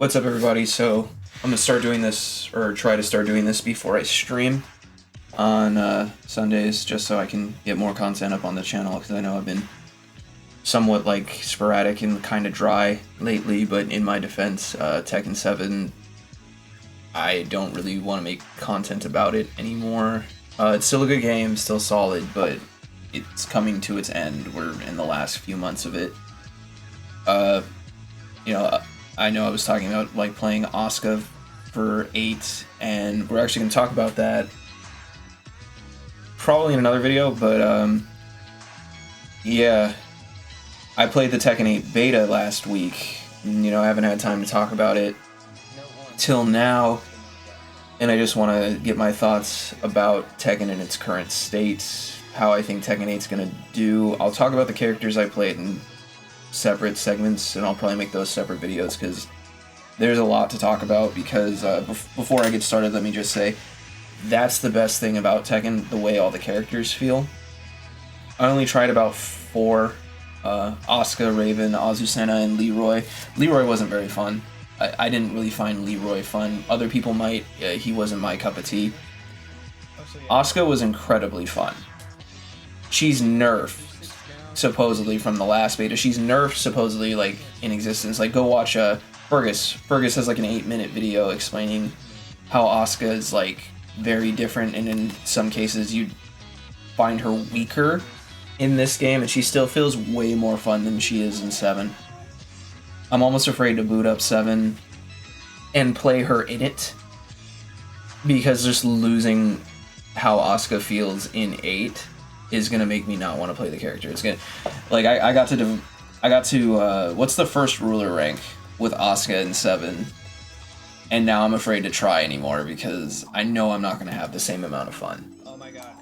What's up, everybody? So I'm gonna start doing this, or try to start doing this before I stream on Sundays, just so I can get more content up on the channel, because I know I've been somewhat sporadic and kind of dry lately. But in my defense, Tekken 7, I don't really want to make content about it anymore. It's still a good game, still solid, but it's coming to its end. We're in the last few months of it. I know I was talking about playing Asuka for 8, and we're actually going to talk about that probably in another video, but yeah, I played the Tekken 8 beta last week, and I haven't had time to talk about it till now, and I just want to get my thoughts about Tekken in its current state, how I think Tekken 8's going to do. I'll talk about the characters I played in separate segments, and I'll probably make those separate videos because there's a lot to talk about. Because before I get started, let me just say that's the best thing about Tekken, the way all the characters feel. I only tried about 4: Asuka, Raven, Azucena, and Leroy. Leroy wasn't very fun. I didn't really find Leroy fun. Other people might. He wasn't my cup of tea. Asuka was incredibly fun. She's nerfed, supposedly, from the last beta. She's nerfed, supposedly, in existence. Go watch Fergus. Fergus has an 8-minute video explaining how Asuka is very different, and in some cases you'd find her weaker in this game, and she still feels way more fun than she is in 7. I'm almost afraid to boot up 7 and play her in it, because just losing how Asuka feels in 8 is gonna make me not want to play the character. It's gonna, I got to what's the first ruler rank with Asuka in 7, and now I'm afraid to try anymore because I know I'm not gonna have the same amount of fun. Oh my god.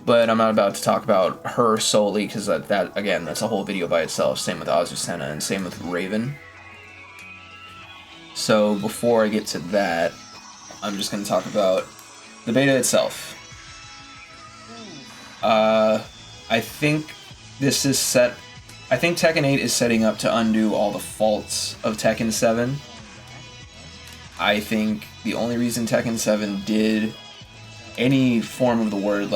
But I'm not about to talk about her solely, because that again, that's a whole video by itself. Same with Azucena and same with Raven. So before I get to that, I'm just gonna talk about the beta itself. I think this is set. I think Tekken 8 is setting up to undo all the faults of Tekken 7. I think the only reason Tekken 7 did any form of the word,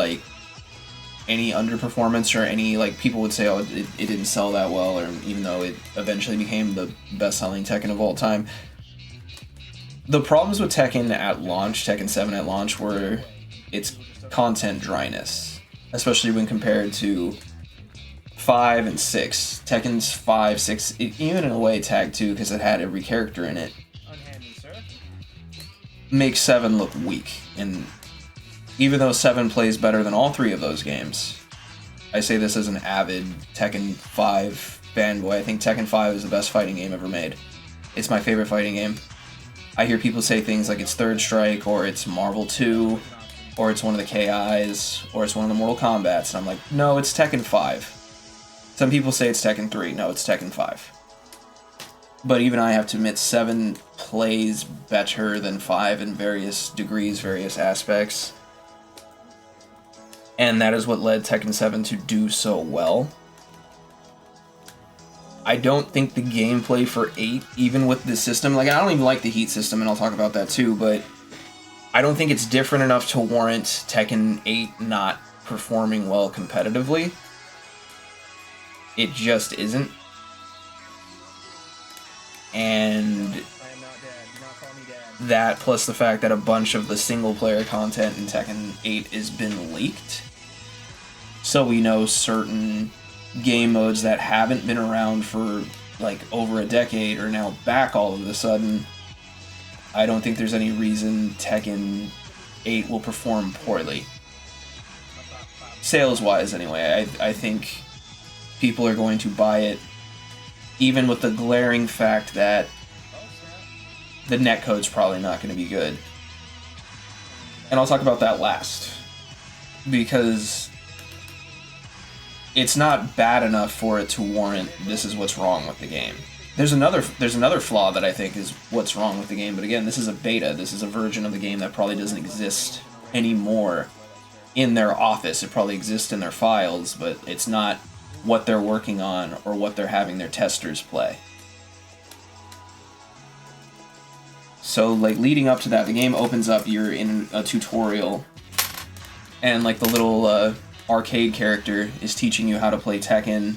any underperformance, or any, people would say, oh, it didn't sell that well, or even though it eventually became the best-selling Tekken of all time. The problems with Tekken at launch, Tekken 7 at launch, were its content dryness, especially when compared to 5 and 6. Tekken's 5, 6, even in a way Tag 2, because it had every character in it, makes 7 look weak. And even though 7 plays better than all 3 of those games, I say this as an avid Tekken 5 fanboy. I think Tekken 5 is the best fighting game ever made. It's my favorite fighting game. I hear people say things like it's Third Strike, or it's Marvel 2, or it's one of the KIs, or it's one of the Mortal Kombats, and I'm like, no, it's Tekken 5. Some people say it's Tekken 3. No, it's Tekken 5. But even I have to admit, 7 plays better than 5 in various degrees, various aspects. And that is what led Tekken 7 to do so well. I don't think the gameplay for 8, even with the system, I don't even like the heat system, and I'll talk about that too, but I don't think it's different enough to warrant Tekken 8 not performing well competitively. It just isn't. And that, plus the fact that a bunch of the single-player content in Tekken 8 has been leaked, so we know certain game modes that haven't been around for over a decade are now back all of a sudden. I don't think there's any reason Tekken 8 will perform poorly. Sales-wise, anyway. I think people are going to buy it, even with the glaring fact that the netcode's probably not going to be good. And I'll talk about that last, because it's not bad enough for it to warrant this is what's wrong with the game. There's another flaw that I think is what's wrong with the game, but again, this is a beta. This is a version of the game that probably doesn't exist anymore in their office. It probably exists in their files, but it's not what they're working on or what they're having their testers play. So, like, leading up to that, the game opens up, you're in a tutorial, and, like, the little arcade character is teaching you how to play Tekken.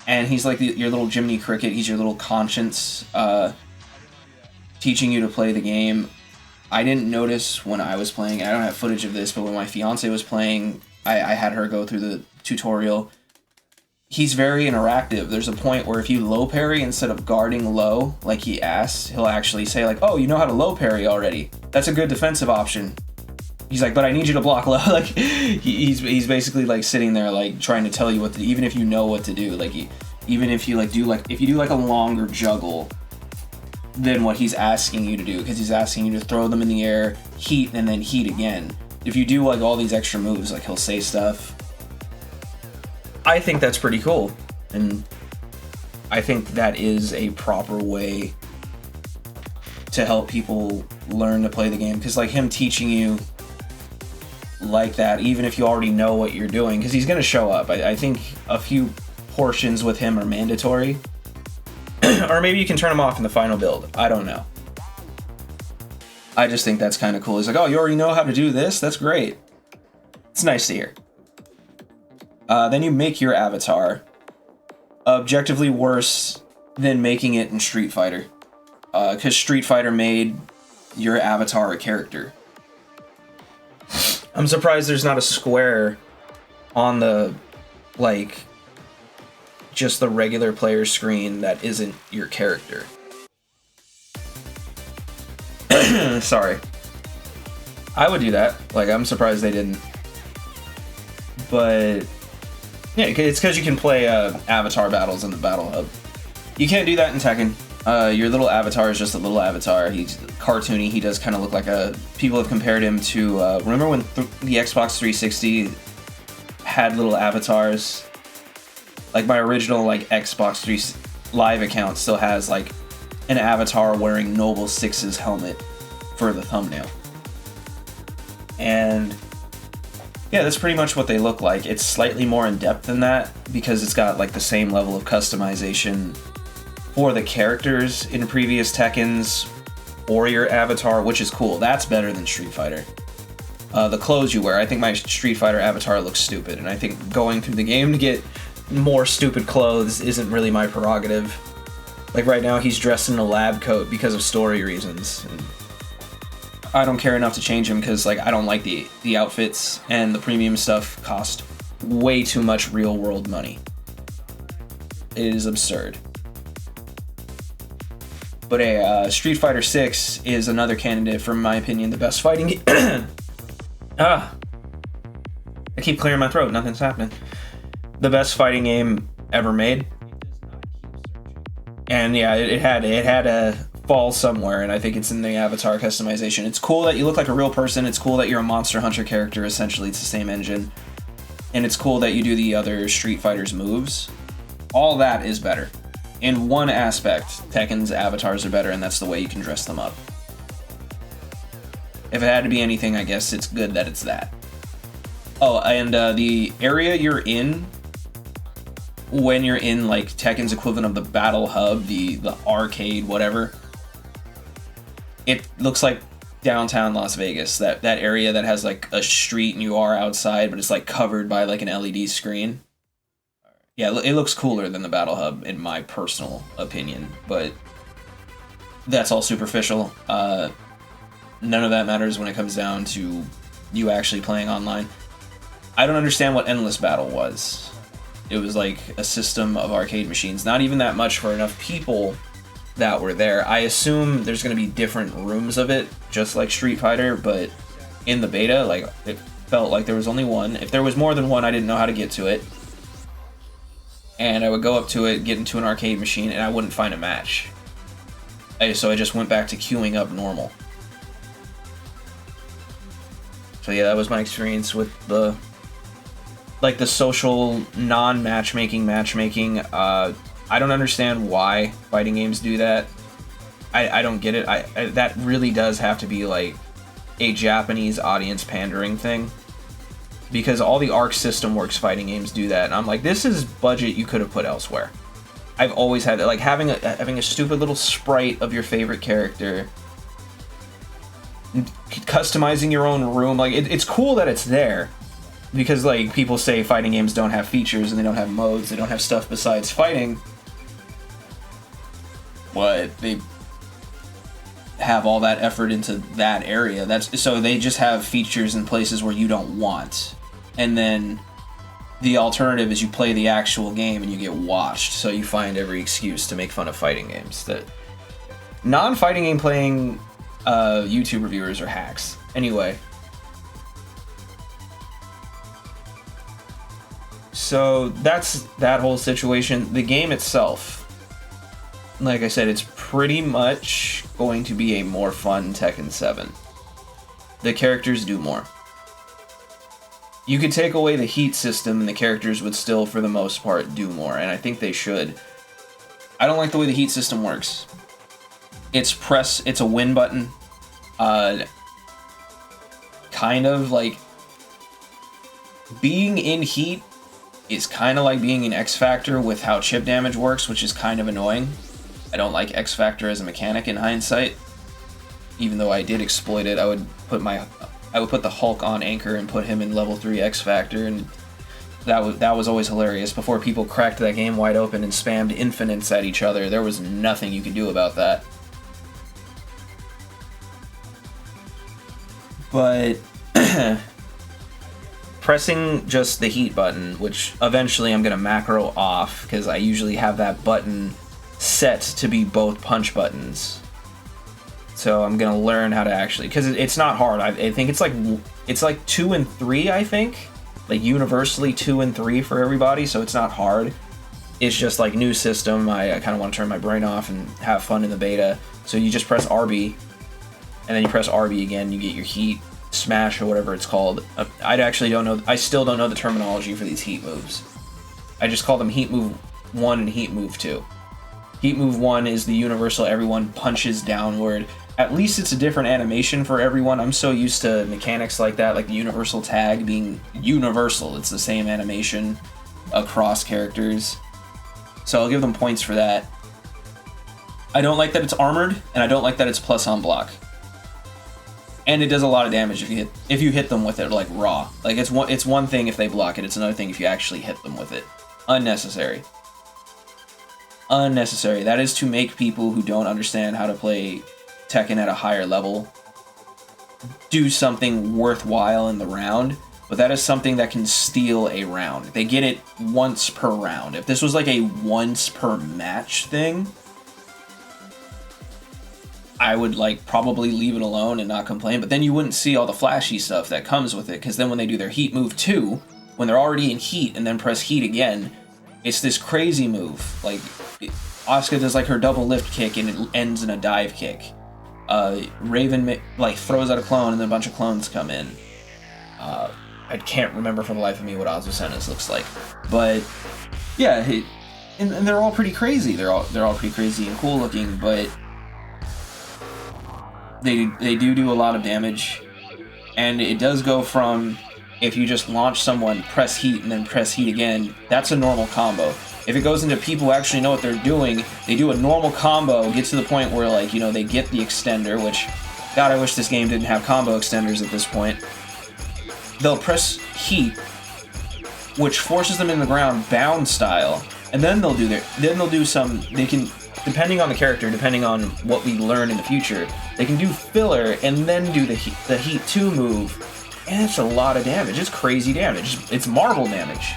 And he's like your little Jiminy Cricket, he's your little conscience, teaching you to play the game. I didn't notice when I was playing, I don't have footage of this, but when my fiance was playing, I had her go through the tutorial. He's very interactive. There's a point where if you low parry instead of guarding low, like he asks, he'll actually say like, oh, you know how to low parry already. That's a good defensive option. He's like, but I need you to block low. Like, he's basically like sitting there like trying to tell you what to do, even if you know what to do. Like, even if you like do like, if you do like a longer juggle than what he's asking you to do, because he's asking you to throw them in the air, heat, and then heat again. If you do like all these extra moves, like he'll say stuff. I think that's pretty cool, and I think that is a proper way to help people learn to play the game, because like him teaching you like that, even if you already know what you're doing, because he's going to show up. I think a few portions with him are mandatory, or maybe you can turn them off in the final build. I don't know. I just think that's kind of cool. He's like, oh, you already know how to do this? That's great. It's nice to hear. Then you make your avatar. Objectively worse than making it in Street Fighter. Because Street Fighter made your avatar a character. I'm surprised there's not a square on the, like, just the regular player screen that isn't your character. Sorry. I would do that. Like, I'm surprised they didn't. But yeah, it's because you can play avatar battles in the Battle Hub. You can't do that in Tekken. Your little avatar is just a little avatar. He's cartoony. He does kind of look like a... People have compared him to... remember when the Xbox 360 had little avatars? Like, my original like Xbox 3 Live account still has like an avatar wearing Noble Six's helmet for the thumbnail. And yeah, that's pretty much what they look like. It's slightly more in depth than that because it's got like the same level of customization for the characters in previous Tekkens or your avatar, which is cool. That's better than Street Fighter. The clothes you wear, I think my Street Fighter avatar looks stupid, and I think going through the game to get more stupid clothes isn't really my prerogative. Like right now, he's dressed in a lab coat because of story reasons. And I don't care enough to change him because like I don't like the outfits, and the premium stuff cost way too much real world money. It is absurd. But Street Fighter 6 is another candidate for, in my opinion, the best fighting game. I keep clearing my throat. Nothing's happening. The best fighting game ever made. And yeah, it had a fall somewhere, and I think it's in the avatar customization. It's cool that you look like a real person. It's cool that you're a Monster Hunter character. Essentially, it's the same engine. And it's cool that you do the other Street Fighter's moves. All that is better. In one aspect, Tekken's avatars are better, and that's the way you can dress them up. If it had to be anything, I guess it's good that it's that. Oh, and the area you're in, when you're in like Tekken's equivalent of the Battle Hub, the arcade, whatever, it looks like downtown Las Vegas. That area that has like a street and you are outside, but it's like covered by like an LED screen. Yeah, it looks cooler than the Battle Hub, in my personal opinion, but that's all superficial. None of that matters when it comes down to you actually playing online. I don't understand what Endless Battle was. It was like a system of arcade machines. Not even that much for enough people that were there. I assume there's going to be different rooms of it, just like Street Fighter, but in the beta, like, it felt like there was only one. If there was more than one, I didn't know how to get to it. And I would go up to it, get into an arcade machine, and I wouldn't find a match. So I just went back to queuing up normal. So yeah, that was my experience with the social non-matchmaking matchmaking. I don't understand why fighting games do that. I don't get it. That really does have to be like a Japanese audience pandering thing. Because all the Arc System Works fighting games do that, and I'm like, this is budget you could have put elsewhere. I've always had that. Like having a stupid little sprite of your favorite character, customizing your own room. Like it's cool that it's there, because like people say fighting games don't have features and they don't have modes, they don't have stuff besides fighting. But they have all that effort into that area. That's so they just have features in places where you don't want, and then the alternative is you play the actual game and you get watched, so you find every excuse to make fun of fighting games. That non-fighting game playing YouTube reviewers are hacks. Anyway, so that's that whole situation. The game itself, like I said, it's pretty much going to be a more fun Tekken 7. The characters do more. You could take away the heat system and the characters would still, for the most part, do more, and I think they should. I don't like the way the heat system works. It's a win button. Kind of like being in heat is kind of like being in X Factor with how chip damage works, which is kind of annoying. I don't like X Factor as a mechanic in hindsight. Even though I did exploit it, I would put the Hulk on anchor and put him in level 3 X Factor, and that was always hilarious. Before people cracked that game wide open and spammed infinites at each other, there was nothing you could do about that. But pressing just the heat button, which eventually I'm going to macro off because I usually have that button set to be both punch buttons. So I'm going to learn how to actually, because it's not hard. I think it's like 2 and 3, I think. Like universally 2 and 3 for everybody, so it's not hard. It's just like new system. I kind of want to turn my brain off and have fun in the beta. So you just press RB, and then you press RB again, you get your heat smash or whatever it's called. I still don't know the terminology for these heat moves. I just call them heat move 1 and heat move 2. Heat move 1 is the universal, everyone punches downward. At least it's a different animation for everyone. I'm so used to mechanics like that, like the universal tag being universal. It's the same animation across characters. So I'll give them points for that. I don't like that it's armored, and I don't like that it's plus on block. And it does a lot of damage if you hit them with it like raw. Like it's one thing if they block it, it's another thing if you actually hit them with it. Unnecessary. Unnecessary. That is to make people who don't understand how to play Tekken at a higher level do something worthwhile in the round, but that is something that can steal a round. They get it once per round. If this was like a once per match thing, I would like probably leave it alone and not complain, but then you wouldn't see all the flashy stuff that comes with it, because then when they do their heat move 2, when they're already in heat and then press heat again, it's this crazy move. Like Asuka does like her double lift kick and it ends in a dive kick. Raven like throws out a clone and then a bunch of clones come in. I can't remember for the life of me what Azucena's looks like, but yeah, and they're all pretty crazy. They're all pretty crazy and cool looking, but they do a lot of damage, and it does go from, if you just launch someone, press heat and then press heat again, that's a normal combo. If it goes into people who actually know what they're doing, they do a normal combo, get to the point where, like, you know, they get the extender, which, God, I wish this game didn't have combo extenders at this point. They'll press heat, which forces them in the ground bound style, and then they'll do some, they can, depending on the character, depending on what we learn in the future, they can do filler and then do the heat 2 move, and it's a lot of damage. It's crazy damage. It's Marvel damage.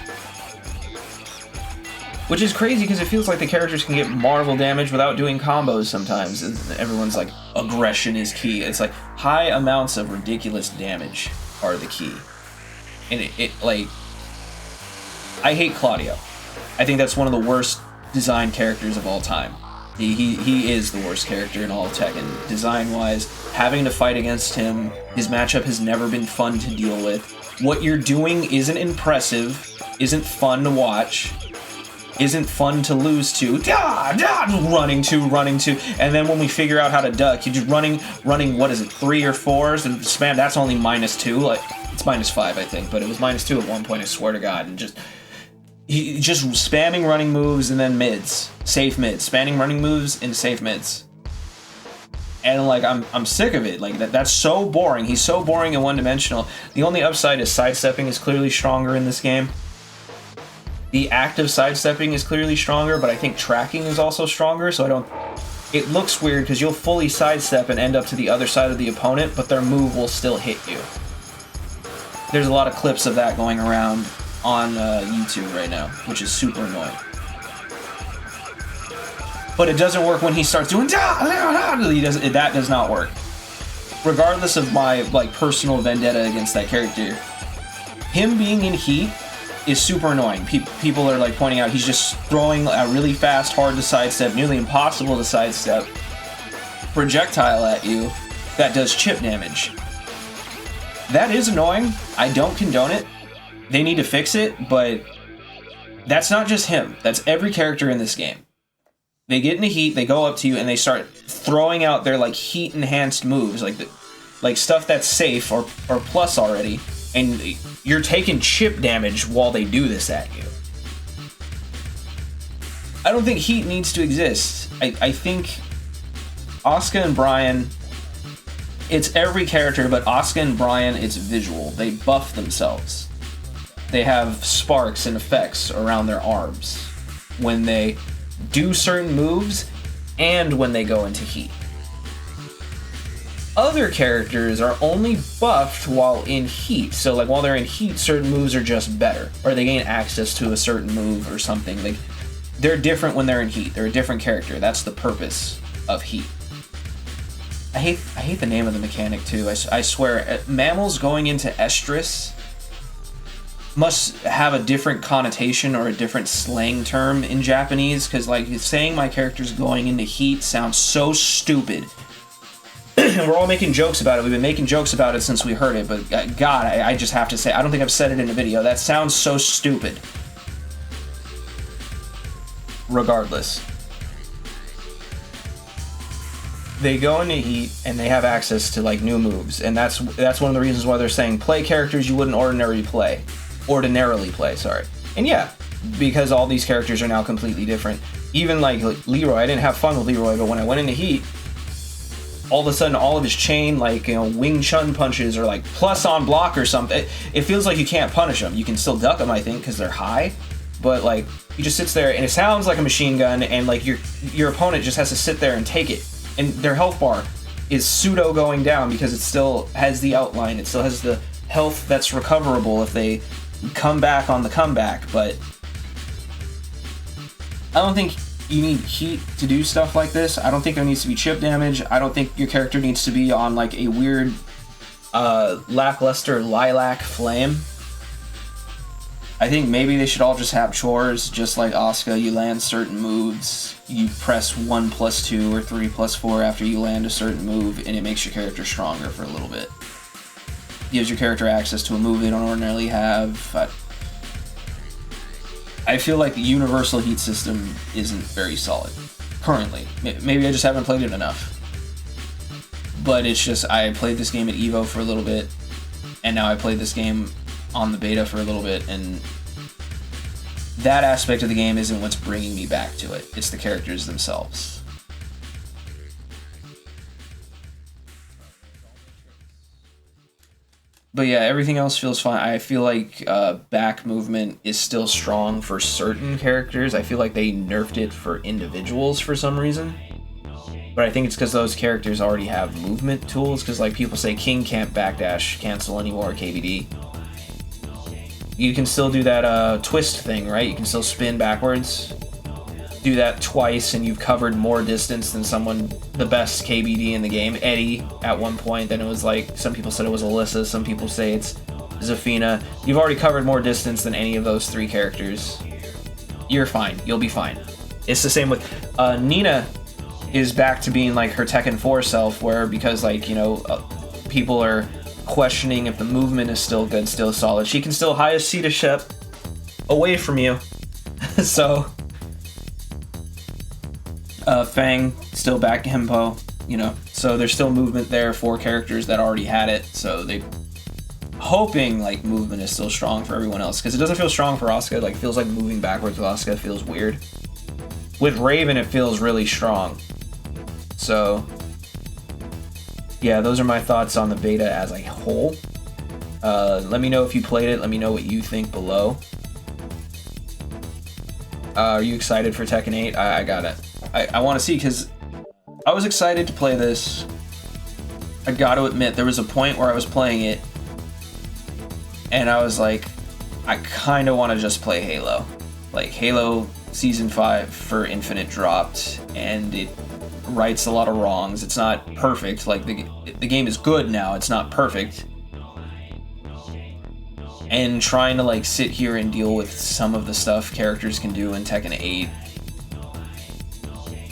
Which is crazy because it feels like the characters can get Marvel damage without doing combos sometimes. Everyone's like, aggression is key. It's like, high amounts of ridiculous damage are the key. And it like, I hate Claudio. I think that's one of the worst designed characters of all time. He is the worst character in all of Tekken. Design-wise, having to fight against him, his matchup has never been fun to deal with. What you're doing isn't impressive, isn't fun to watch, isn't fun to lose to. Running to, and then when we figure out how to duck, you're just running, what is it, 3 or 4s, and spam, that's only -2, like, it's -5, I think, but it was -2 at one point, I swear to God, and just, he just spamming running moves and then mids, safe mids, spamming running moves and safe mids. And like I'm sick of it. Like that's so boring. He's so boring and one-dimensional. The only upside is sidestepping is clearly stronger in this game. The active sidestepping is clearly stronger, but I think tracking is also stronger, so I don't... It looks weird because you'll fully sidestep and end up to the other side of the opponent, but their move will still hit you. There's a lot of clips of that going around on YouTube right now, which is super annoying. But it doesn't work when he starts doing that does not work. Regardless of my like personal vendetta against that character, him being in heat is super annoying. People are like pointing out he's just throwing a really fast, hard to sidestep, nearly impossible to sidestep projectile at you that does chip damage. That is annoying. I don't condone it. They need to fix it, but that's not just him. That's every character in this game. They get into heat, they go up to you, and they start throwing out their like heat-enhanced moves, like stuff that's safe or plus already, and you're taking chip damage while they do this at you. I don't think heat needs to exist. I think Asuka and Brian, it's every character, but Asuka and Brian, it's visual. They buff themselves. They have sparks and effects around their arms when they do certain moves and when they go into heat. Other characters are only buffed while in heat. So like while they're in heat, certain moves are just better, or they gain access to a certain move or something. Like they're different when they're in heat. They're a different character. That's the purpose of heat. I hate the name of the mechanic too. I swear, mammals going into estrus must have a different connotation or a different slang term in Japanese, because like saying my character's going into heat sounds so stupid. And we're all making jokes about it. We've been making jokes about it since we heard it, but God, I just have to say, I don't think I've said it in a video. That sounds so stupid. Regardless. They go into heat and they have access to like new moves, and that's one of the reasons why they're saying play characters you wouldn't ordinarily play. And yeah, because all these characters are now completely different. Even like Leroy, I didn't have fun with Leroy, but when I went into heat, all of a sudden all of his chain, like, you know, Wing Chun punches are like plus on block or something. It feels like you can't punish them. You can still duck them, I think, because they're high, but like he just sits there and it sounds like a machine gun, and like your opponent just has to sit there and take it, and their health bar is pseudo going down because it still has the outline. It still has the health that's recoverable if they come back on the comeback. But I don't think you need heat to do stuff like this. I don't think there needs to be chip damage. I don't think your character needs to be on like a weird lackluster lilac flame. I think maybe they should all just have chores, just like Asuka. You land certain moves, you press 1 + 2 or 3 + 4 after you land a certain move, and it makes your character stronger for a little bit. Gives your character access to a move they don't ordinarily have. I feel like the universal heat system isn't very solid currently. Maybe I just haven't played it enough. But it's just, I played this game at EVO for a little bit, and now I played this game on the beta for a little bit, and that aspect of the game isn't what's bringing me back to it. It's the characters themselves. But yeah, everything else feels fine. I feel like back movement is still strong for certain characters. I feel like they nerfed it for individuals for some reason. But I think it's because those characters already have movement tools, because like people say King can't backdash cancel anymore, KBD. You can still do that twist thing, right? You can still spin backwards. Do that twice and you've covered more distance than someone, the best KBD in the game, Eddie, at one point. Then it was like, some people said it was Alyssa, some people say it's Zafina. You've already covered more distance than any of those 3 characters. You're fine. You'll be fine. It's the same with Nina is back to being like her Tekken 4 self, where because like, you know, people are questioning if the movement is still good, still solid. She can still highest C to Shep away from you. So Fang still back Himpo, you know, so there's still movement there for characters that already had it, so they hoping like movement is still strong for everyone else, because it doesn't feel strong for Asuka. Like, feels like moving backwards with Asuka feels weird. With Raven, it feels really strong. So yeah, those are my thoughts on the beta as a whole. Let me know if you played it. Let me know what you think below. Are you excited for Tekken 8? I got it. I want to see, because I was excited to play this. I got to admit, there was a point where I was playing it, and I was like, I kind of want to just play Halo. Like, Halo Season 5 for Infinite dropped, and it rights a lot of wrongs. It's not perfect. Like, the game is good now. It's not perfect. And trying to, like, sit here and deal with some of the stuff characters can do in Tekken 8.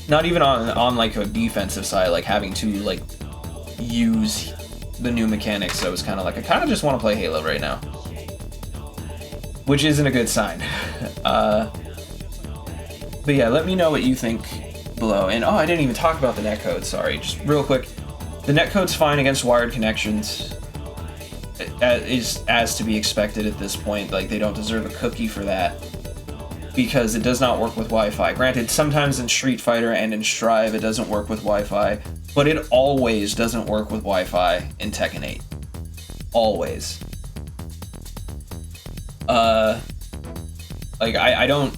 Not even on like, a defensive side, like, having to, like, use the new mechanics. So I was kind of like, I kind of just want to play Halo right now. Which isn't a good sign. But yeah, let me know what you think below. And, oh, I didn't even talk about the netcode, sorry. Just real quick. The netcode's fine against wired connections. Is as to be expected at this point. Like, they don't deserve a cookie for that, because it does not work with Wi-Fi. Granted, sometimes in Street Fighter and in Strive it doesn't work with Wi-Fi, but it always doesn't work with Wi-Fi in Tekken 8. Always. Like, I don't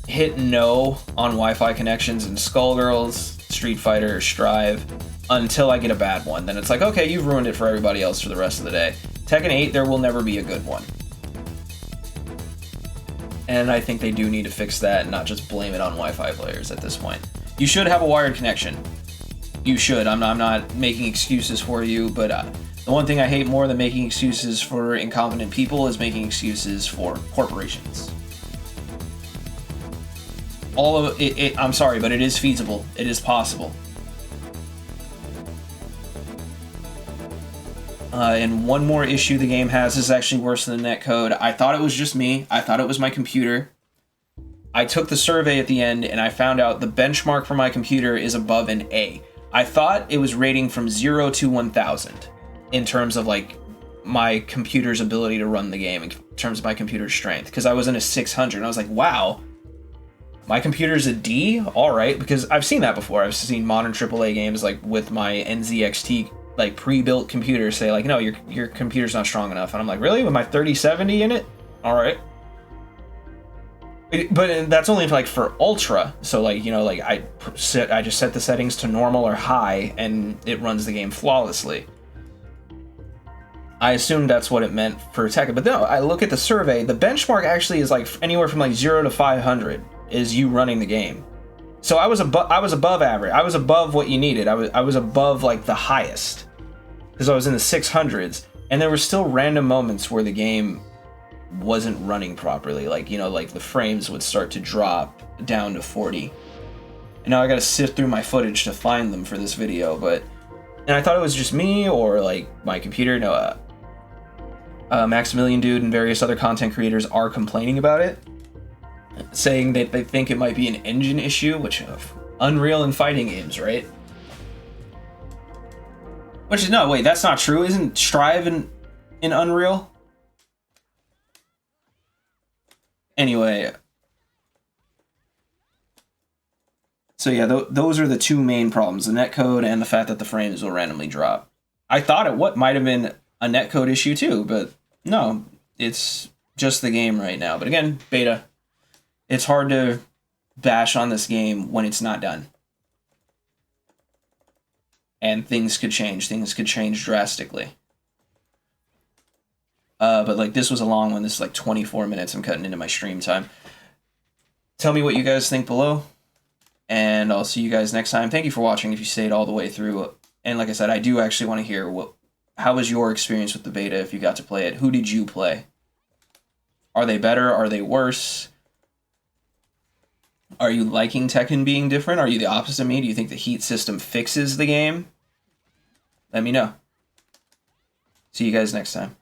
hit no on Wi-Fi connections in Skullgirls, Street Fighter, or Strive until I get a bad one. Then it's like, okay, you've ruined it for everybody else for the rest of the day. Tekken 8, there will never be a good one. And I think they do need to fix that and not just blame it on Wi-Fi players at this point. You should have a wired connection. You should. I'm not making excuses for you, but the one thing I hate more than making excuses for incompetent people is making excuses for corporations. All of it, I'm sorry, but it is feasible. It is possible. And one more issue the game has is actually worse than the netcode. I thought it was just me. I thought it was my computer. I took the survey at the end, and I found out the benchmark for my computer is above an A. I thought it was rating from 0 to 1000 in terms of, like, my computer's ability to run the game, in terms of my computer's strength, because I was in a 600, and I was like, wow, my computer's a D? All right, because I've seen that before. I've seen modern AAA games, like, with my NZXT, like, pre-built computer say, like, no, your computer's not strong enough. And I'm like, really? With my 3070 in it? All right. But that's only, like, for ultra. So, like, you know, like, I just set the settings to normal or high, and it runs the game flawlessly. I assumed that's what it meant for Tekken. But no, I look at the survey. The benchmark actually is, like, anywhere from, like, 0 to 500 is you running the game. So I was above average. I was above what you needed. I was above, like, the highest, because I was in the 600s, and there were still random moments where the game wasn't running properly. Like, you know, like, the frames would start to drop down to 40. And now I gotta sift through my footage to find them for this video, and I thought it was just me or, like, my computer. No, Maximilian Dude and various other content creators are complaining about it, saying that they think it might be an engine issue, which Unreal and fighting games, right? Which is, no, wait, that's not true. Isn't Strive in Unreal? Anyway. So yeah, those are the two main problems. The netcode and the fact that the frames will randomly drop. I thought it might have been a netcode issue too, but no. It's just the game right now. But again, beta. It's hard to bash on this game when it's not done. And things could change. Things could change drastically. But, like, this was a long one. This is, like, 24 minutes. I'm cutting into my stream time. Tell me what you guys think below. And I'll see you guys next time. Thank you for watching if you stayed all the way through. And like I said, I do actually want to hear how was your experience with the beta if you got to play it. Who did you play? Are they better? Are they worse? Are you liking Tekken being different? Are you the opposite of me? Do you think the heat system fixes the game? Let me know. See you guys next time.